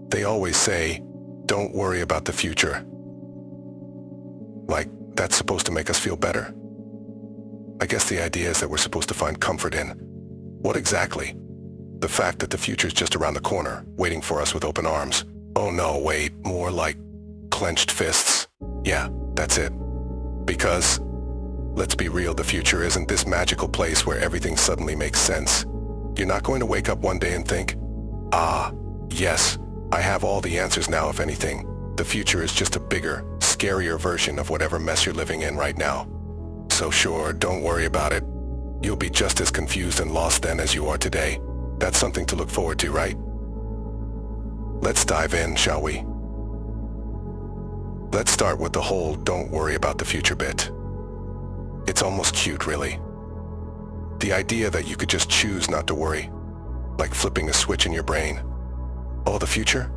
They always say, don't worry about the future. Like, that's supposed to make us feel better. I guess the idea is that we're supposed to find comfort in. What exactly? The fact that the future's just around the corner, waiting for us with open arms. Oh no, wait, more like clenched fists. Yeah, that's it. Because, let's be real, the future isn't this magical place where everything suddenly makes sense. You're not going to wake up one day and think, ah, yes, I have all the answers now. If anything, the future is just a bigger, scarier version of whatever mess you're living in right now. So sure, don't worry about it. You'll be just as confused and lost then as you are today. That's something to look forward to, right? Let's dive in, shall we? Let's start with the whole don't worry about the future bit. It's almost cute, really. The idea that you could just choose not to worry, like flipping a switch in your brain. Oh, the future?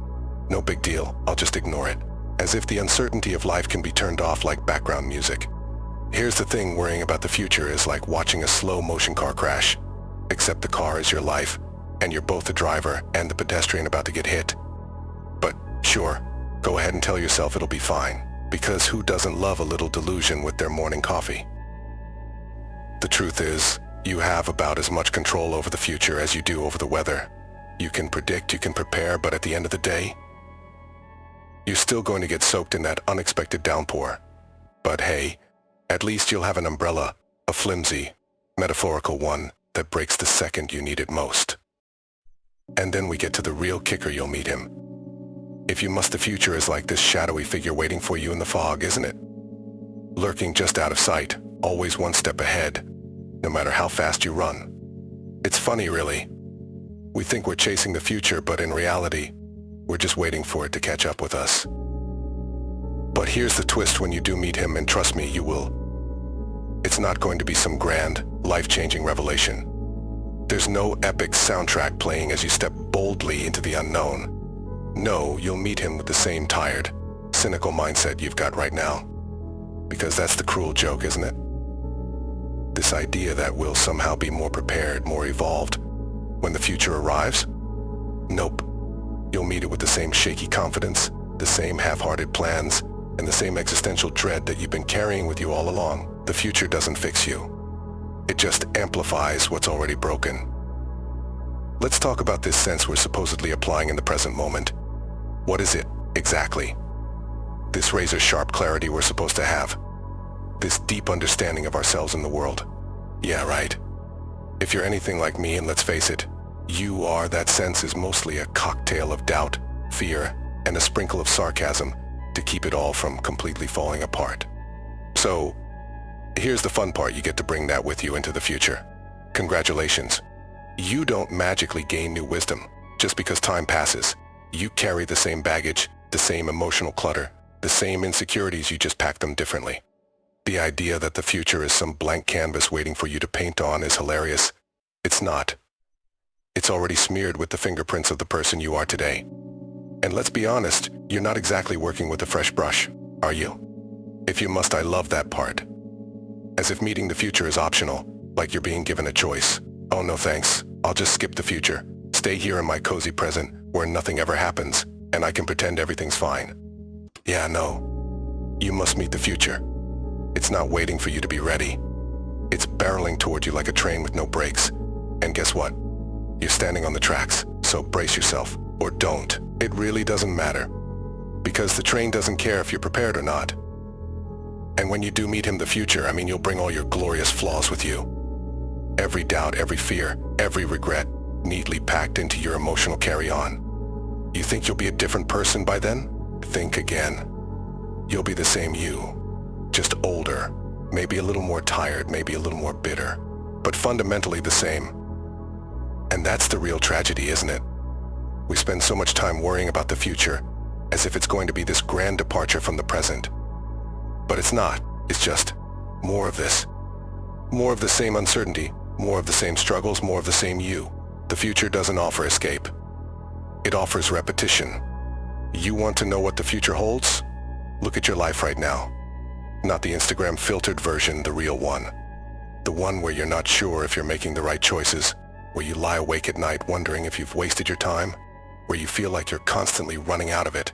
No big deal, I'll just ignore it. As if the uncertainty of life can be turned off like background music. Here's the thing, worrying about the future is like watching a slow motion car crash. Except the car is your life, and you're both the driver and the pedestrian about to get hit. But sure, go ahead and tell yourself it'll be fine, because who doesn't love a little delusion with their morning coffee? The truth is, you have about as much control over the future as you do over the weather. You can predict, you can prepare, but at the end of the day, you're still going to get soaked in that unexpected downpour. But hey, at least you'll have an umbrella, a flimsy, metaphorical one that breaks the second you need it most. And then we get to the real kicker, you'll meet him. If you must, the future is like this shadowy figure waiting for you in the fog, isn't it? Lurking just out of sight, always one step ahead, no matter how fast you run. It's funny, really. We think we're chasing the future, but in reality, we're just waiting for it to catch up with us. But here's the twist when you do meet him, and trust me, you will. It's not going to be some grand, life-changing revelation. There's no epic soundtrack playing as you step boldly into the unknown. No, you'll meet him with the same tired, cynical mindset you've got right now. Because that's the cruel joke, isn't it? This idea that we'll somehow be more prepared, more evolved, when the future arrives? Nope. You'll meet it with the same shaky confidence, the same half-hearted plans, and the same existential dread that you've been carrying with you all along. The future doesn't fix you. It just amplifies what's already broken. Let's talk about this sense we're supposedly applying in the present moment. What is it, exactly? This razor-sharp clarity we're supposed to have. This deep understanding of ourselves in the world. Yeah, right. If you're anything like me, and let's face it, you are, that sense is mostly a cocktail of doubt, fear, and a sprinkle of sarcasm to keep it all from completely falling apart. So, here's the fun part, you get to bring that with you into the future. Congratulations. You don't magically gain new wisdom just because time passes. You carry the same baggage, the same emotional clutter, the same insecurities, you just pack them differently. The idea that the future is some blank canvas waiting for you to paint on is hilarious. It's not. It's already smeared with the fingerprints of the person you are today. And let's be honest, you're not exactly working with a fresh brush, are you? If you must, I love that part. As if meeting the future is optional, like you're being given a choice. Oh no thanks, I'll just skip the future, stay here in my cozy present where nothing ever happens, and I can pretend everything's fine. Yeah, no. You must meet the future. It's not waiting for you to be ready. It's barreling toward you like a train with no brakes. And guess what? You're standing on the tracks, so brace yourself. Or don't. It really doesn't matter. Because the train doesn't care if you're prepared or not. And when you do meet him, the future, I mean, you'll bring all your glorious flaws with you. Every doubt, every fear, every regret, neatly packed into your emotional carry-on. You think you'll be a different person by then? Think again. You'll be the same you. Just older, maybe a little more tired, maybe a little more bitter, but fundamentally the same. And that's the real tragedy, isn't it? We spend so much time worrying about the future, as if it's going to be this grand departure from the present. But it's not. It's just more of this. More of the same uncertainty, more of the same struggles, more of the same you. The future doesn't offer escape. It offers repetition. You want to know what the future holds? Look at your life right now. Not the Instagram filtered version, the real one. The one where you're not sure if you're making the right choices, where you lie awake at night wondering if you've wasted your time, where you feel like you're constantly running out of it.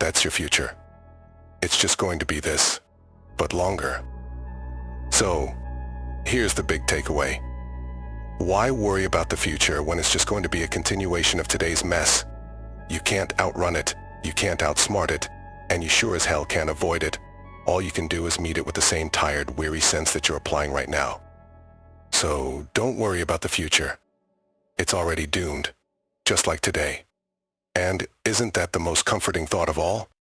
That's your future. It's just going to be this, but longer. So, here's the big takeaway. Why worry about the future when it's just going to be a continuation of today's mess? You can't outrun it, you can't outsmart it, and you sure as hell can't avoid it. All you can do is meet it with the same tired, weary sense that you're applying right now. So, don't worry about the future. It's already doomed, just like today. And isn't that the most comforting thought of all?